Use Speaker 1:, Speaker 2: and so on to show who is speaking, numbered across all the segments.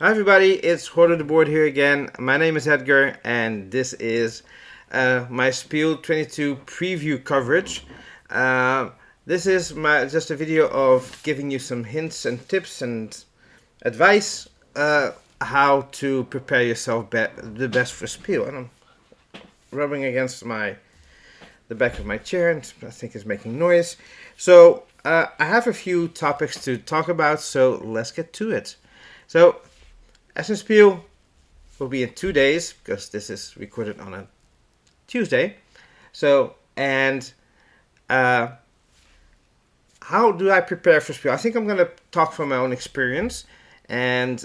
Speaker 1: Hi everybody, it's Horde of the Board here again. My name is Edgar and this is my Spiel 22 preview coverage. Uh, this is just a video of giving you some hints and tips and advice how to prepare yourself the best for Spiel. And I'm rubbing against the back of my chair and I think it's making noise. So I have a few topics to talk about, so let's get to it. So Essen Spiel will be in 2 days because this is recorded on a Tuesday. So, and uh, how do I prepare for Spiel? I think I'm going to talk from my own experience, and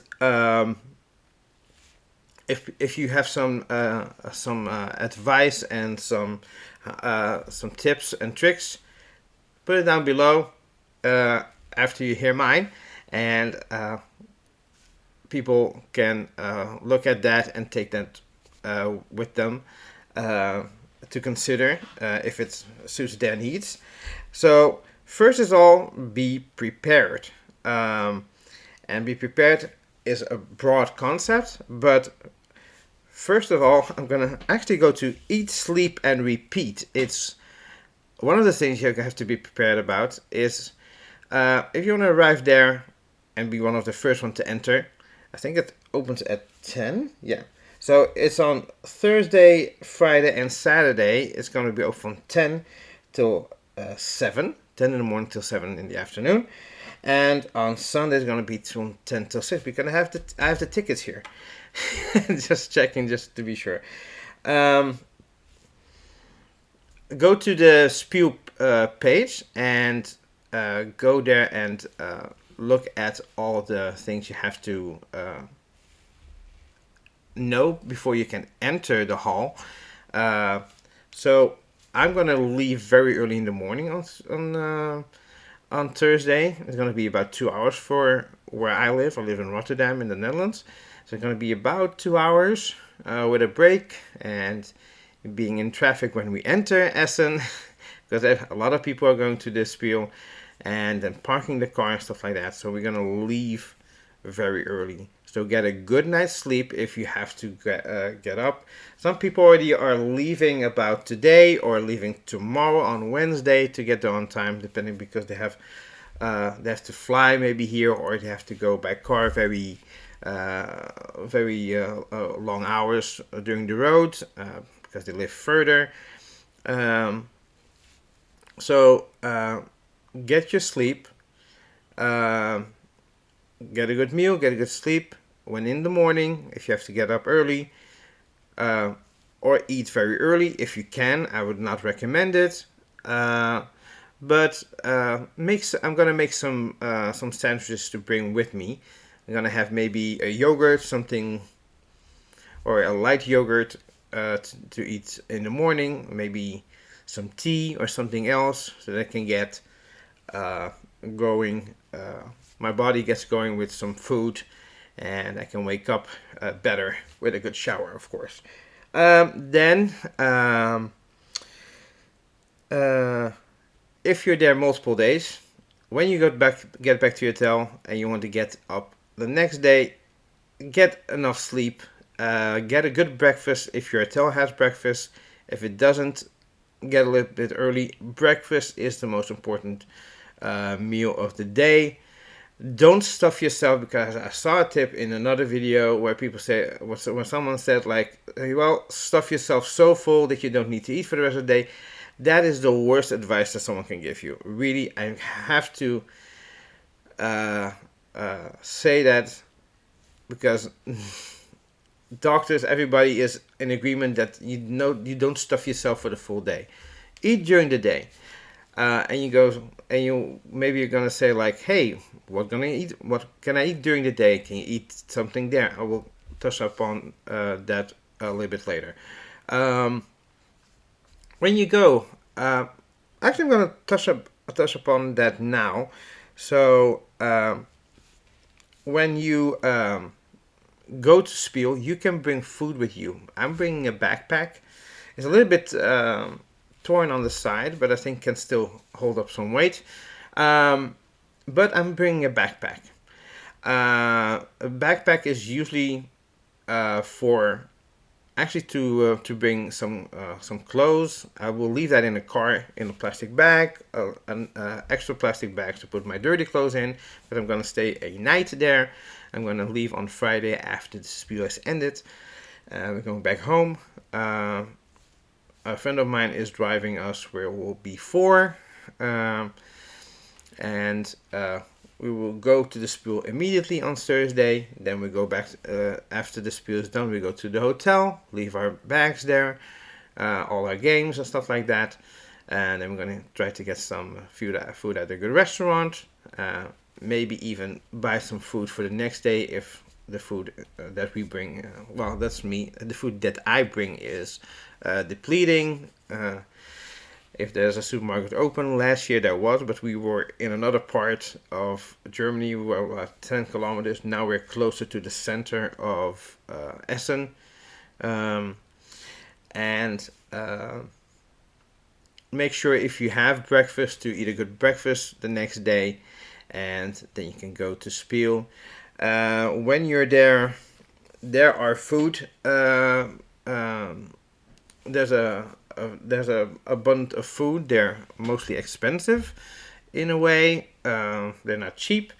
Speaker 1: if you have some advice and some tips and tricks, put it down below after you hear mine, and people can look at that and take that with them to consider if it suits their needs. So first of all, be prepared. And be prepared is a broad concept, but first of all, I'm gonna actually go to eat, sleep, and repeat. It's one of the things you have to be prepared about is if you want to arrive there and be one of the first one to enter. I think it opens at 10. Yeah. So it's on Thursday, Friday, and Saturday. It's going to be open from 10 till 7. 10 in the morning till 7 in the afternoon. And on Sunday it's going to be from 10 till 6. Because I have the tickets here. Just checking just to be sure. Go to the Spiel page and go there and look at all the things you have to know before you can enter the hall. So I'm gonna leave very early in the morning on Thursday. It's gonna be about 2 hours for where I live. I live in Rotterdam in the Netherlands, so it's gonna be about 2 hours with a break and being in traffic when we enter Essen, because a lot of people are going to this Spiel and then parking the car and stuff like that. So we're gonna leave very early. So get a good night's sleep if you have to get up. Some people already are leaving about today or leaving tomorrow on Wednesday to get there on time, depending because they have to fly maybe here or they have to go by car very long hours during the road because they live further. So get your sleep, get a good meal, get a good sleep. When in the morning, if you have to get up early, or eat very early if you can. I would not recommend it, but I'm gonna make some sandwiches to bring with me. I'm gonna have maybe a yogurt, something, or a light yogurt to eat in the morning. Maybe some tea or something else, so that I can get going. My body gets going with some food, and I can wake up better with a good shower, of course. Then, if you're there multiple days, when you get back to your hotel and you want to get up the next day, get enough sleep. Get a good breakfast if your hotel has breakfast. If it doesn't, get a little bit early. Breakfast is the most important meal of the day. Don't stuff yourself, because I saw a tip in another video where people say, when someone said like, well, stuff yourself so full that you don't need to eat for the rest of the day. That is the worst advice that someone can give you. Really, I have to say that, because doctors, everybody is in agreement that you don't stuff yourself for the full day. Eat during the day. And maybe you're gonna say like, hey, what can I eat during the day? Can you eat something there? I will touch upon that a little bit later. When you go, actually I'm gonna touch upon that now. So when you go to Spiel, you can bring food with you. I'm bringing a backpack. It's a little bit torn on the side, but I think can still hold up some weight. But I'm bringing a backpack. a backpack is usually for actually to bring some clothes. I will leave that in the car in a plastic bag, an extra plastic bag to put my dirty clothes in. But I'm gonna stay a night there. I'm gonna leave on Friday after the Spiel has ended. We're going back home. A friend of mine is driving us where we'll be four, and we will go to the Spiel immediately on Thursday. Then we go back after the Spiel is done. We go to the hotel, leave our bags there, all our games and stuff like that, and then we're gonna try to get some food at a good restaurant. Maybe even buy some food for the next day if the food that we bring, well, that's me. The food that I bring is depleting. If there's a supermarket open, last year there was, but we were in another part of Germany. We were about 10 kilometers. Now we're closer to the center of Essen. And make sure if you have breakfast to eat a good breakfast the next day, and then you can go to Spiel. When you're there, there are food. There's a abundance of food. They're mostly expensive in a way. They're not cheap,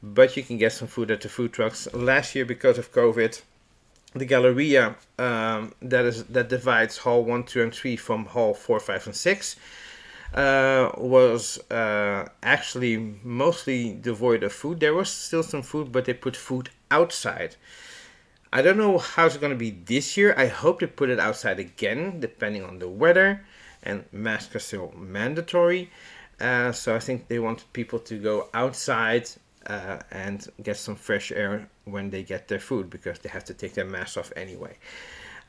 Speaker 1: but you can get some food at the food trucks. Last year, because of COVID, the Galleria that divides Hall 1, 2, and 3 from Hall 4, 5, and 6 was actually mostly devoid of food. There was still some food, but they put food outside. I don't know how it's going to be this year. I hope they put it outside again, depending on the weather. And masks are still mandatory. So I think they want people to go outside and get some fresh air when they get their food, because they have to take their masks off anyway.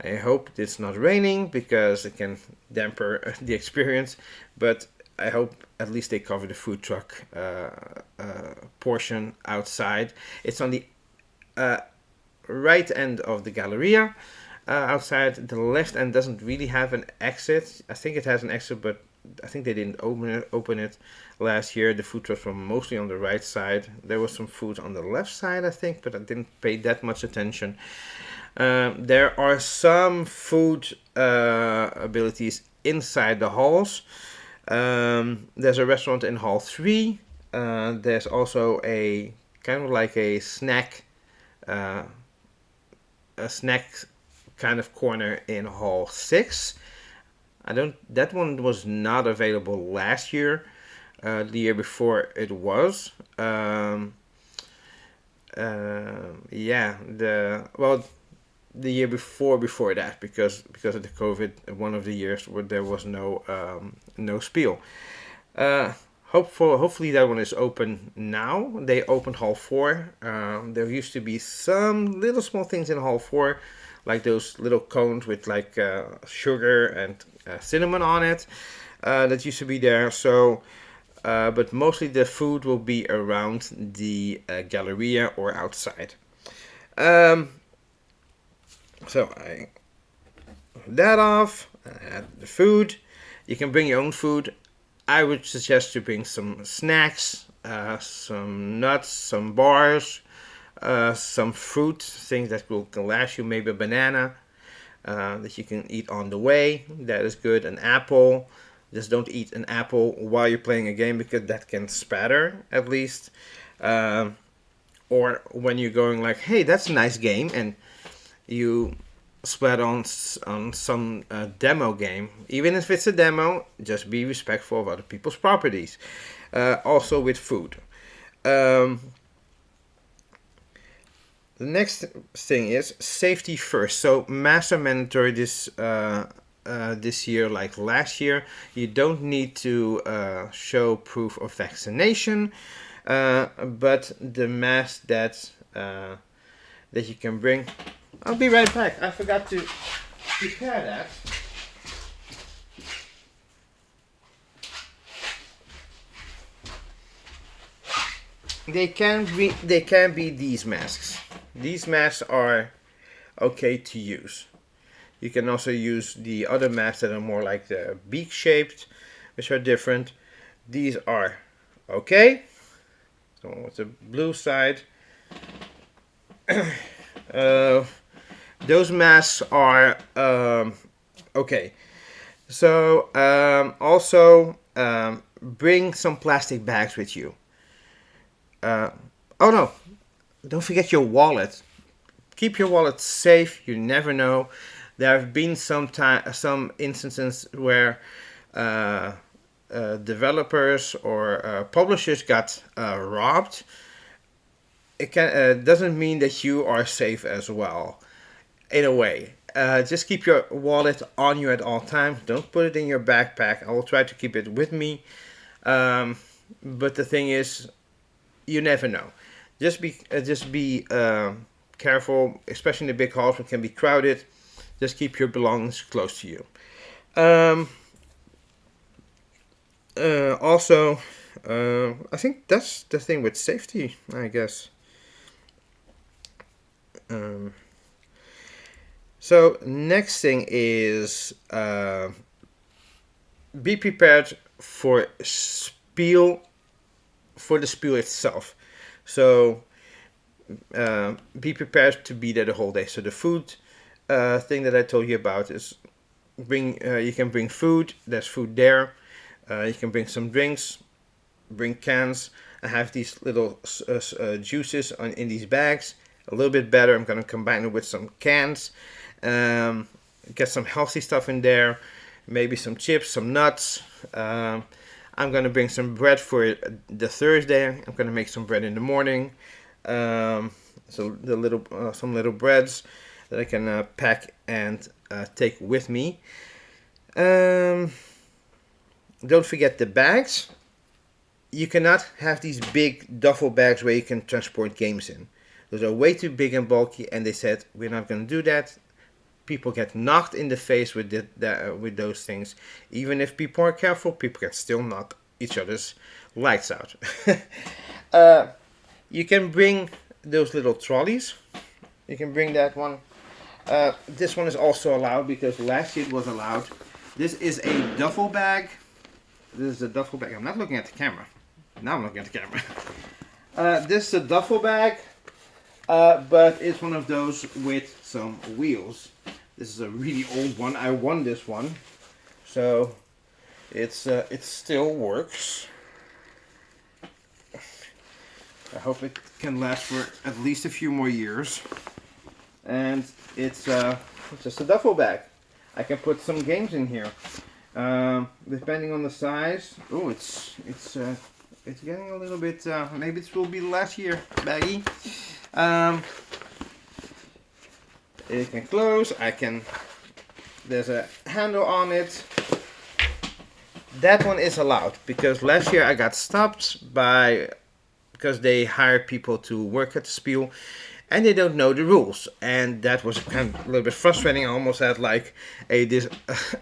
Speaker 1: I hope it's not raining, because it can damper the experience. But I hope at least they cover the food truck portion outside. It's on the right end of the Galleria outside. The left end doesn't really have an exit. I think it has an exit, but I think they didn't open it last year. The food trucks were mostly on the right side. There was some food on the left side, I think, but I didn't pay that much attention. There are some food abilities inside the halls. There's a restaurant in Hall 3. There's also a kind of like a snack kind of corner in Hall 6. That one was not available last year. The year before it was. The year before that, because of the COVID, one of the years where there was no Spiel. Hopefully that one is open now. They opened Hall 4. There used to be some little small things in Hall 4, like those little cones with like sugar and cinnamon on it. That used to be there. So, but mostly the food will be around the Galleria or outside. So I that off. I had the food. You can bring your own food. I would suggest to bring some snacks, some nuts, some bars, some fruit, things that can last you, maybe a banana that you can eat on the way. That is good. An apple. Just don't eat an apple while you're playing a game, because that can spatter at least. Or when you're going like, hey, that's a nice game, and you spread on some demo game. Even if it's a demo, just be respectful of other people's properties. Also with food. The next thing is safety first. So masks are mandatory this year, like last year. You don't need to show proof of vaccination, but the mask that you can bring. I'll be right back. I forgot to prepare that. They can be these masks. These masks are okay to use. You can also use the other masks that are more like the beak shaped, which are different. These are okay. So with the blue side. uh, those masks are okay. So also bring some plastic bags with you. Uh, oh no, don't forget your wallet. Keep your wallet safe. You never know. There have been some instances where uh, developers or publishers got robbed. It doesn't mean that you are safe as well. In a way, just keep your wallet on you at all times. Don't put it in your backpack. I will try to keep it with me. Um, but the thing is, you never know. Just be careful, especially in the big halls, which can be crowded. Just keep your belongings close to you. Um, also, I think that's the thing with safety, I guess. Um, so next thing is be prepared for spiel for the spiel itself. So be prepared to be there the whole day. So the food thing that I told you about is bring. You can bring food. There's food there. You can bring some drinks. Bring cans. I have these little juices in these bags. A little bit better. I'm gonna combine it with some cans. Um, get some healthy stuff in there. Maybe some chips, some nuts. I'm gonna bring some bread for the Thursday. I'm gonna make some bread in the morning. Um, so the little some little breads that I can pack and take with me. Um, don't forget the bags. You cannot have these big duffel bags where you can transport games in. Those are way too big and bulky, and they said we're not going to do that. People get knocked in the face with those things. Even if people are careful, people can still knock each other's lights out. uh, you can bring those little trolleys. You can bring that one. This one is also allowed because last year it was allowed. This is a duffel bag. This is a duffel bag. I'm not looking at the camera. Now I'm looking at the camera. This is a duffel bag, but it's one of those with some wheels. This is a really old one. I won this one, so it still works. I hope it can last for at least a few more years. And it's just a duffel bag. I can put some games in here. Depending on the size. Oh, it's getting a little bit. Maybe this will be the last year baggy. It can close. There's a handle on it. That one is allowed because last year I got stopped because they hired people to work at the Spiel and they don't know the rules, and that was kind of a little bit frustrating. I almost had like a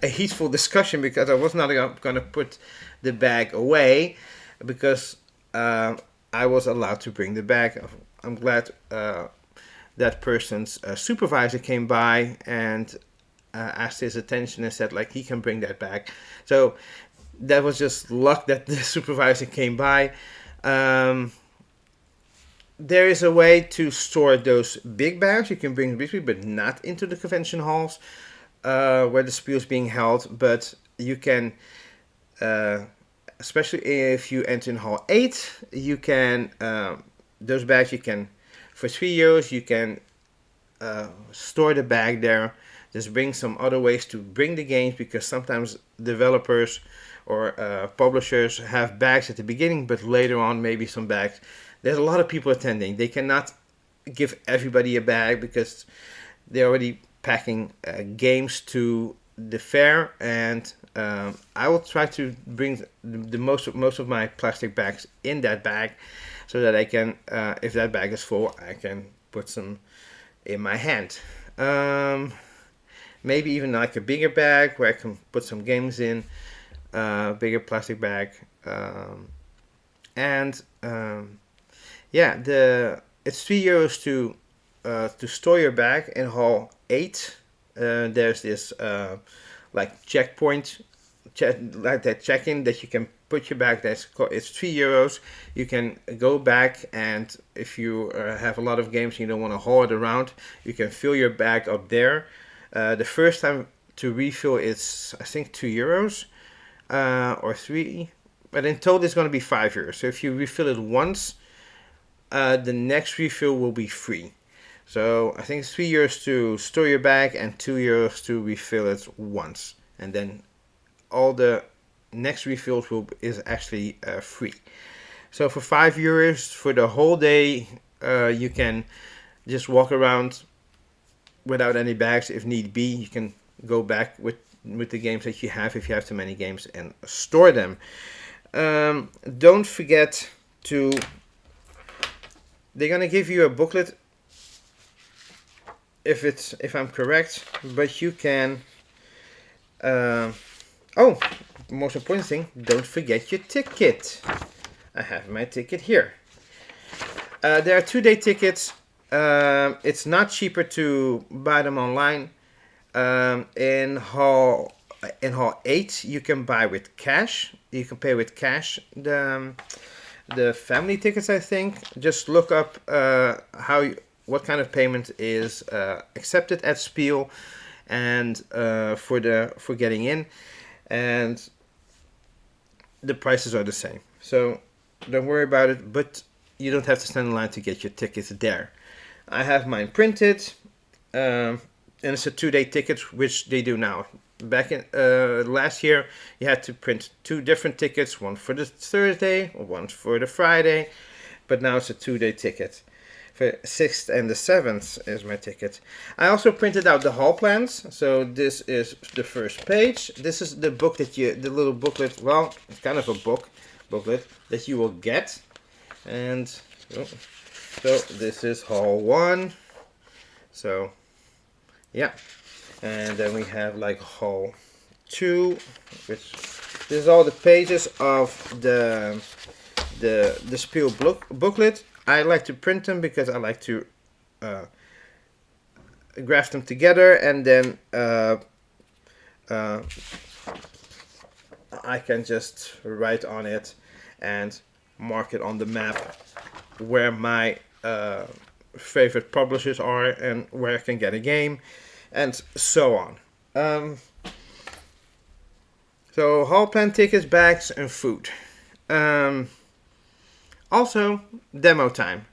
Speaker 1: heatful discussion because I was not going to put the bag away because I was allowed to bring the bag. I'm glad that person's supervisor came by and asked his attention and said like he can bring that bag. So that was just luck that the supervisor came by. There is a way to store those big bags. You can bring with you, but not into the convention halls where the Spiel is being held. But you can, especially if you enter in Hall 8, you can, those bags you can, for €3, you can store the bag there. Just bring some other ways to bring the games because sometimes developers or publishers have bags at the beginning, but later on maybe some bags. There's a lot of people attending. They cannot give everybody a bag because they're already packing games to the fair, and I will try to bring the most of my plastic bags in that bag, so that I can, if that bag is full, I can put some in my hand. Maybe even like a bigger bag where I can put some games in, bigger plastic bag, and. Yeah, it's €3 to store your bag in Hall 8. There's this like checkpoint, like that check-in that you can put your bag. It's €3. You can go back, and if you have a lot of games and you don't want to haul it around, you can fill your bag up there. The first time to refill is, I think, €2 or 3, but in total it's going to be €5. So if you refill it once, the next refill will be free. So I think it's €3 to store your bag and €2 to refill it once, and then all the next refills is actually free. So for €5 for the whole day, you can just walk around without any bags if need be. You can go back with the games that you have, if you have too many games, and store them. Don't forget to. They're gonna give you a booklet if I'm correct, but you can. Oh, most important thing, don't forget your ticket. I have my ticket here. There are 2-day tickets. It's not cheaper to buy them online. In hall 8, you can buy with cash. You can pay with cash. The family tickets, I think. Just look up what kind of payment is accepted at Spiel, and for getting in, and the prices are the same. So don't worry about it. But you don't have to stand in line to get your tickets there. I have mine printed, and it's a 2-day ticket, which they do now. Back in last year, you had to print 2 different tickets, one for the Thursday, one for the Friday, but now it's a 2-day ticket. For 6th and the 7th is my ticket. I also printed out the hall plans. So this is the first page. This is the book the little booklet. Well, it's kind of a booklet that you will get. And so this is hall 1. So yeah, and then we have like hall 2, which this is all the pages of the Spiel booklet. I like to print them because I like to graph them together, and then I can just write on it and mark it on the map where my favorite publishers are and where I can get a game, and so on. So hall plan tickets, bags, and food. Also, demo time.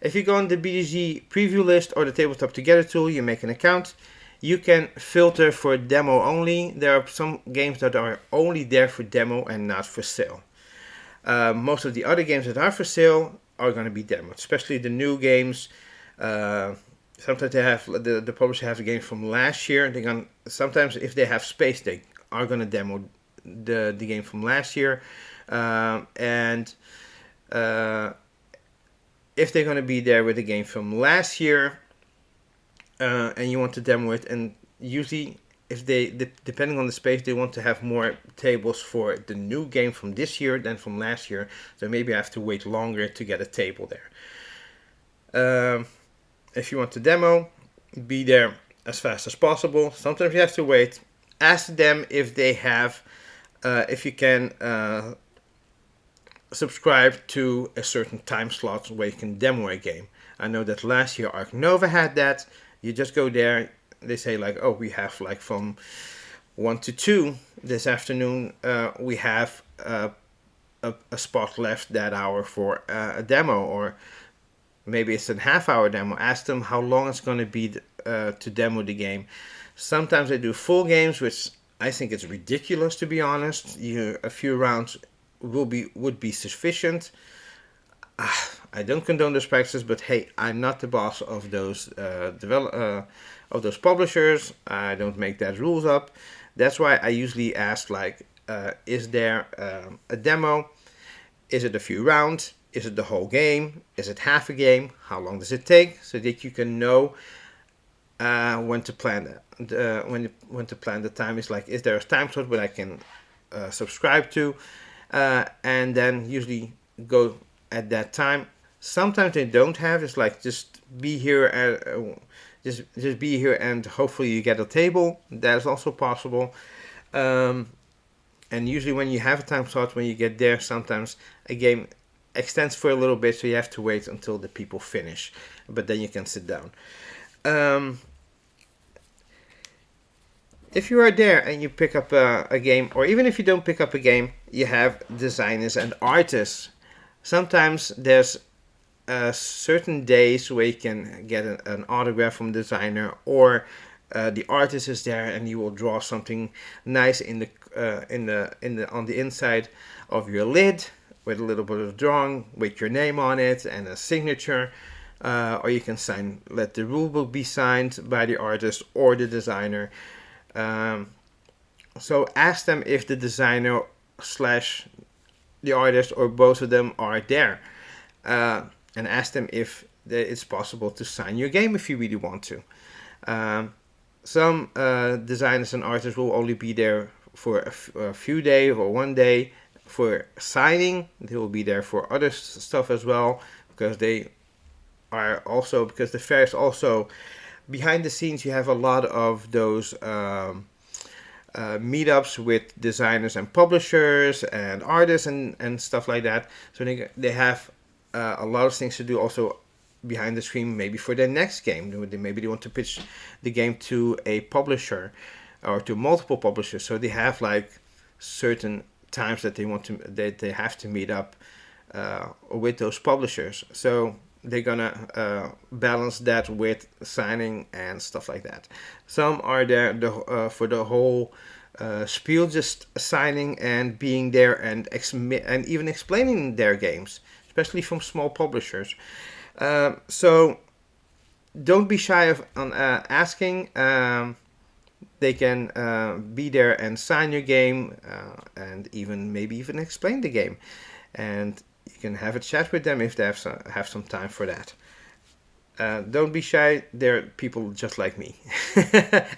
Speaker 1: If you go on the BDG preview list or the Tabletop Together tool, you make an account. You can filter for demo only. There are some games that are only there for demo and not for sale. Most of the other games that are for sale are going to be demoed, especially the new games. Sometimes they have the publisher have the games from last year. Sometimes if they have space, they are going to demo the game from last year, and if they're going to be there with a game from last year, and you want to demo it, and usually if depending on the space, they want to have more tables for the new game from this year than from last year, so maybe I have to wait longer to get a table there. If you want to demo, be there as fast as possible. Sometimes you have to wait. Ask them if they have, if you can subscribe to a certain time slot where you can demo a game. I know that last year Ark Nova had that. You just go there. They say like, oh, we have like from 1 to 2 this afternoon. We have a spot left that hour for a demo, or maybe it's a half-hour demo. Ask them how long it's going to be to demo the game. Sometimes they do full games, which I think it's ridiculous, to be honest. A few rounds would be sufficient. I don't condone those practices, but hey, I'm not the boss of those of those publishers. I don't make that rules up. That's why I usually ask, like, is there a demo? Is it a few rounds? Is it the whole game? Is it half a game? How long does it take? So that you can know when to plan that. When to plan the time. Is like, is there a time slot where I can subscribe to? And then usually go at that time. Sometimes they don't have. It's like, just be here and just be here, and hopefully you get a table. That is also possible. And usually when you have a time slot, when you get there, sometimes a game extends for a little bit, so you have to wait until the people finish, but then you can sit down. Um, if you are there and you pick up a game, or even if you don't pick up a game, you have designers and artists. Sometimes there's certain days where you can get an autograph from the designer, or the artist is there and you will draw something nice in the on the inside of your lid with a little bit of drawing with your name on it and a signature. Or you can let the rule book be signed by the artist or the designer. Um, so ask them if the designer slash the artist or both of them are there, and ask them if it's possible to sign your game if you really want to. Um, some designers and artists will only be there for a few days or one day for signing. They will be there for other stuff as well, because because the fair is also behind the scenes. You have a lot of those meetups with designers and publishers and artists and stuff like that. So they have a lot of things to do also behind the screen, maybe for their next game. Maybe they want to pitch the game to a publisher or to multiple publishers. So they have like certain times that they have to meet up with those publishers. So they're gonna balance that with signing and stuff like that. Some are there for the whole Spiel, just signing and being there and even explaining their games, especially from small publishers. So don't be shy on asking. They can be there and sign your game, and maybe even explain the game, and you can have a chat with them if they have some time for that. Don't be shy. They're people just like me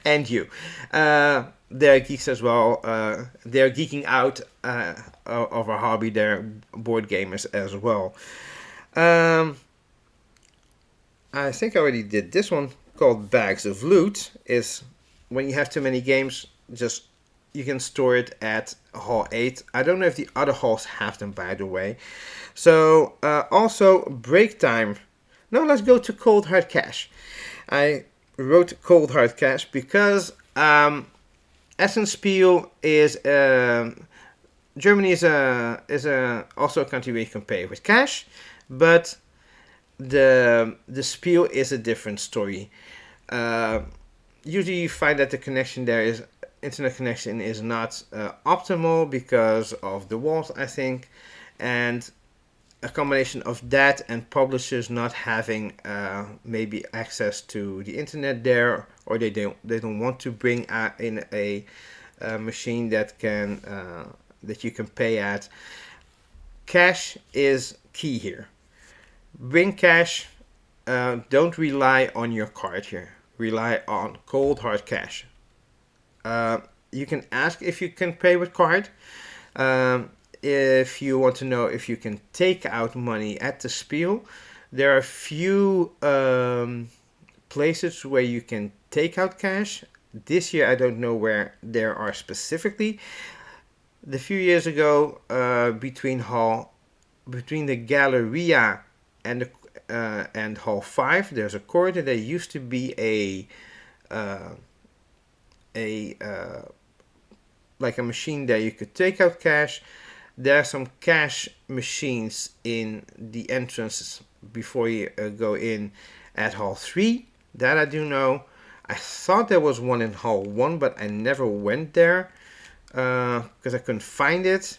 Speaker 1: and you. They're geeks as well. They're geeking out of our hobby. They're board gamers as well. I think I already did this one, called Bags of Loot. Is when you have too many games, just you can store it at Hall 8. I don't know if the other halls have them, by the way. So also break time. Now let's go to Cold Hard Cash. I wrote Cold Hard Cash because Essen Spiel is Germany is also a country where you can pay with cash, but the Spiel is a different story. Usually you find that the connection there is internet connection is not optimal because of the walls, I think, and a combination of that and publishers not having maybe access to the internet there, or they don't want to bring in a machine that you can pay at. Cash is key here. Bring cash. Don't rely on your card here. Rely on cold hard cash. You can ask if you can pay with card. If you want to know if you can take out money at the Spiel, there are a few places where you can take out cash. This year I don't know where there are specifically. The few years ago, between the Galleria and Hall 5, there's a corridor. There used to be like a machine there you could take out cash. There are some cash machines in the entrances before you go in at Hall 3. That I do know. I thought there was one in Hall 1, but I never went there because I couldn't find it.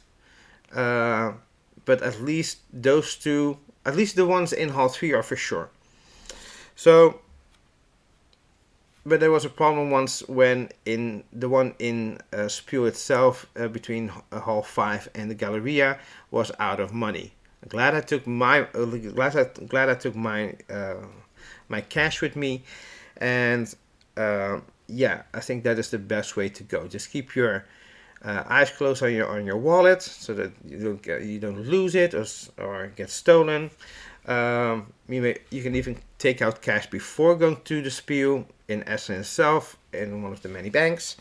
Speaker 1: But at least those two, at least the ones in Hall 3 are for sure. So, but there was a problem once when in the one in Spiel itself, between Hall 5 and the Galleria, was out of money. Glad I took my my cash with me, and yeah, I think that is the best way to go. Just keep your eyes closed on your wallet so that you don't lose it or get stolen. You can even take out cash before going to the Spiel in Essen itself in one of the many banks.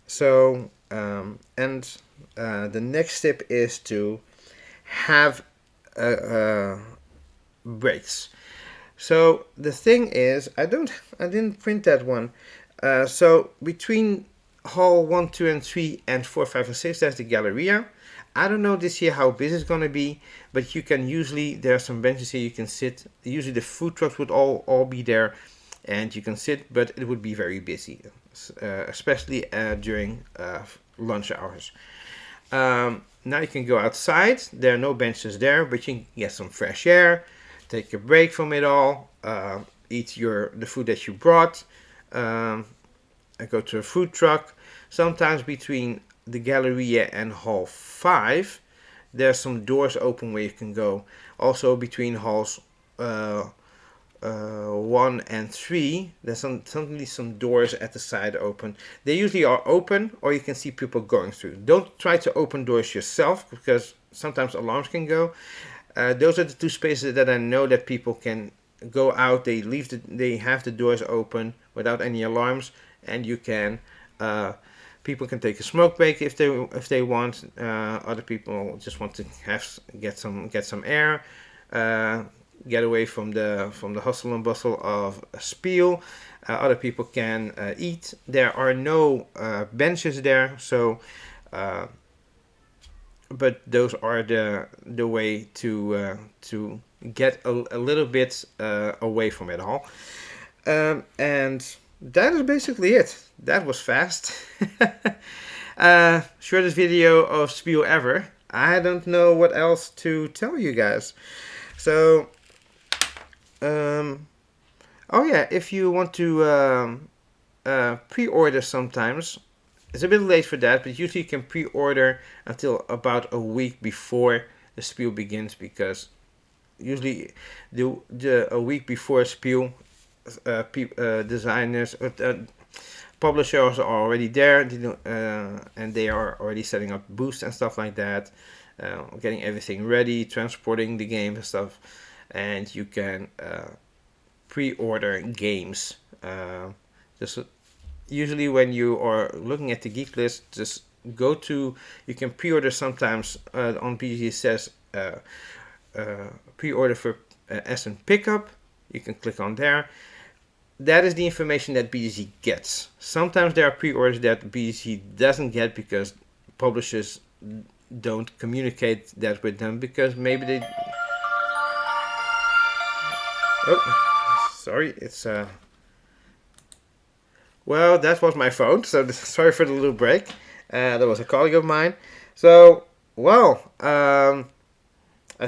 Speaker 1: So the next tip is to have breaks. So the thing is, I didn't print that one. So between hall 1, 2, and 3, and 4, 5, and 6, there's the Galleria. I don't know this year how busy it's gonna be, but you can usually, there are some benches here you can sit. Usually the food trucks would all be there, and you can sit, but it would be very busy, especially during lunch hours. Now you can go outside. There are no benches there, but you can get some fresh air, take a break from it all, eat the food that you brought, go to a food truck. Sometimes between the Galleria and Hall 5, there's some doors open where you can go. Also between halls 1 and 3, there's suddenly some doors at the side open. They usually are open, or you can see people going through. Don't try to open doors yourself, because sometimes alarms can go. Those are the two spaces that I know that people can go out. They have the doors open without any alarms, and you can. People can take a smoke break if they want. Other people just want to get some air. Get away from the hustle and bustle of Spiel. Other people can eat. There are no benches there, so but those are the way to get a little bit away from it all. And that is basically it. That was fast. Shortest video of Spiel ever. I don't know what else to tell you guys. So oh yeah, if you want to pre-order sometimes, it's a bit late for that, but usually you can pre-order until about a week before the Spiel begins, because usually a week before Spiel, designers, publishers are already there, and they are already setting up booths and stuff like that, getting everything ready, transporting the game and stuff, and you can pre-order games. Just usually when you are looking at the geek list, just you can pre-order sometimes on BGG. It says pre-order for Essen pickup. You can click on there. That is the information that BGG gets. Sometimes there are pre-orders that BGG doesn't get because publishers don't communicate that with them, because maybe they... Oh, sorry, it's... Well, that was my phone, so sorry for the little break. That was a colleague of mine. So, well, I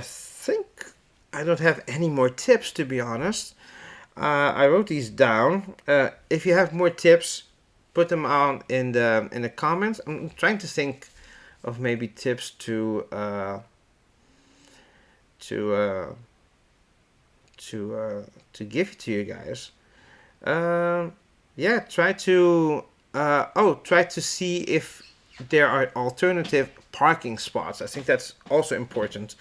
Speaker 1: think I don't have any more tips, to be honest. I wrote these down. If you have more tips, put them on in the comments. I'm trying to think of maybe tips to give to you guys. Yeah, try to see if there are alternative parking spots. I think that's also important.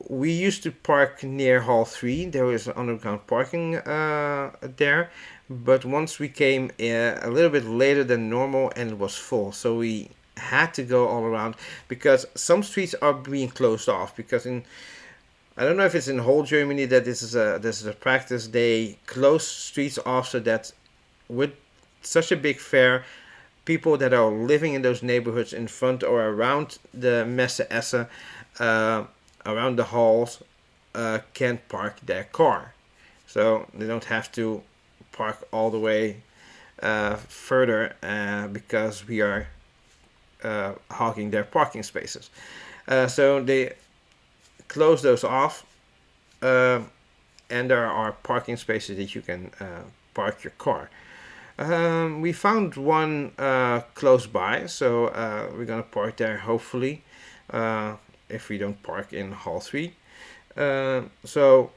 Speaker 1: We used to park near Hall 3. There was underground parking there. But once we came a little bit later than normal, and it was full. So we had to go all around, because some streets are being closed off. Because I don't know if it's in whole Germany that this is a practice. They close streets off so that with such a big fair, people that are living in those neighborhoods in front or around the Messe Essen, around the halls, can park their car. So they don't have to park all the way further because we are hogging their parking spaces. So they close those off, and there are parking spaces that you can park your car. We found one close by, so we're gonna park there, hopefully, if we don't park in Hall 3. So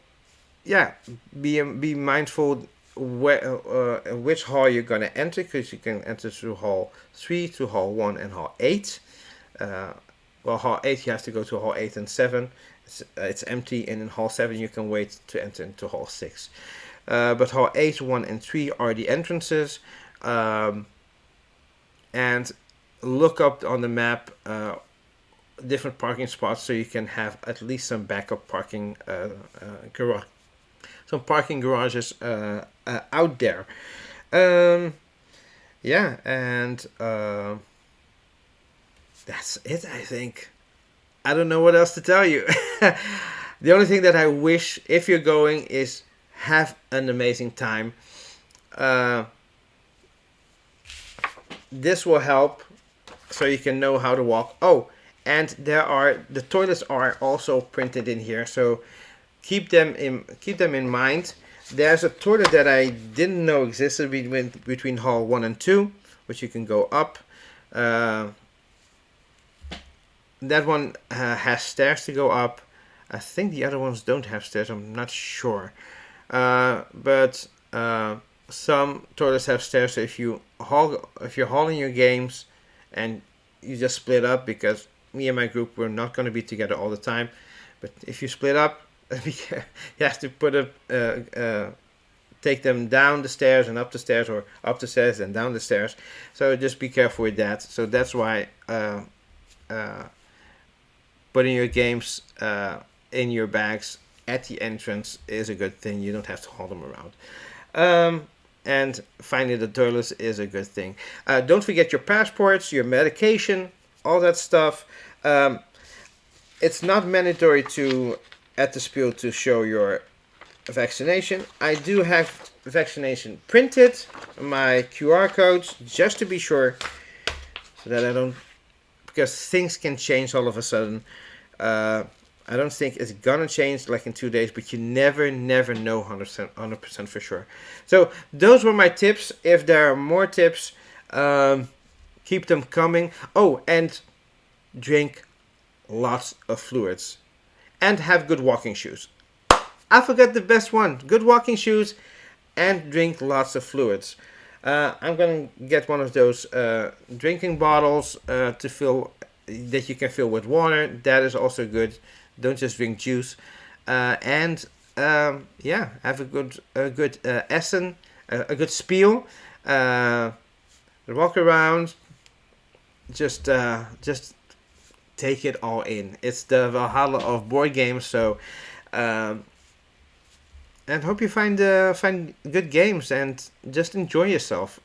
Speaker 1: yeah, be mindful which hall you're gonna enter, because you can enter through Hall 3, to Hall 1, and Hall 8. Well, Hall 8 you have to go to Hall 8 and 7. It's empty, and in Hall 7 you can wait to enter into Hall 6. But Hall 8, 1, and 3 are the entrances. and look up on the map different parking spots so you can have at least some backup parking garage, some parking garages out there. Yeah, and that's it, I think. I don't know what else to tell you. The only thing that I wish, if you're going, is have an amazing time. Uh, this will help so you can know how to walk. Oh, and the toilets are also printed in here, so keep them in mind. There's a toilet that I didn't know existed between hall 1 and 2, which you can go up. That one has stairs to go up. I think the other ones don't have stairs. I'm not sure. But some toilets have stairs. So if you're hauling your games, and you just split up, because me and my group, we're not going to be together all the time. But if you split up, you have to take them down the stairs and up the stairs, or up the stairs and down the stairs. So just be careful with that. So that's why putting your games in your bags at the entrance is a good thing. You don't have to haul them around. And finding the toilets is a good thing. Don't forget your passports, your medication, all that stuff. It's not mandatory at the Spiel to show your vaccination. I do have vaccination printed, my QR codes, just to be sure, so that I don't, because things can change all of a sudden. I don't think it's gonna change like in 2 days, but you never know 100% for sure. So those were my tips. If there are more tips, keep them coming. Oh, and drink lots of fluids, and have good walking shoes. I forgot the best one: good walking shoes, and drink lots of fluids. I'm gonna get one of those drinking bottles to fill, that you can fill with water. That is also good. Don't just drink juice. And have a good Essen, a good Spiel. Walk around. Just take it all in. It's the Valhalla of board games. So, and hope you find good games and just enjoy yourself.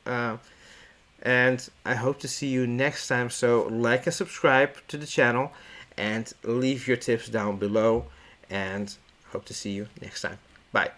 Speaker 1: And I hope to see you next time. So like and subscribe to the channel, and leave your tips down below, and hope to see you next time. Bye.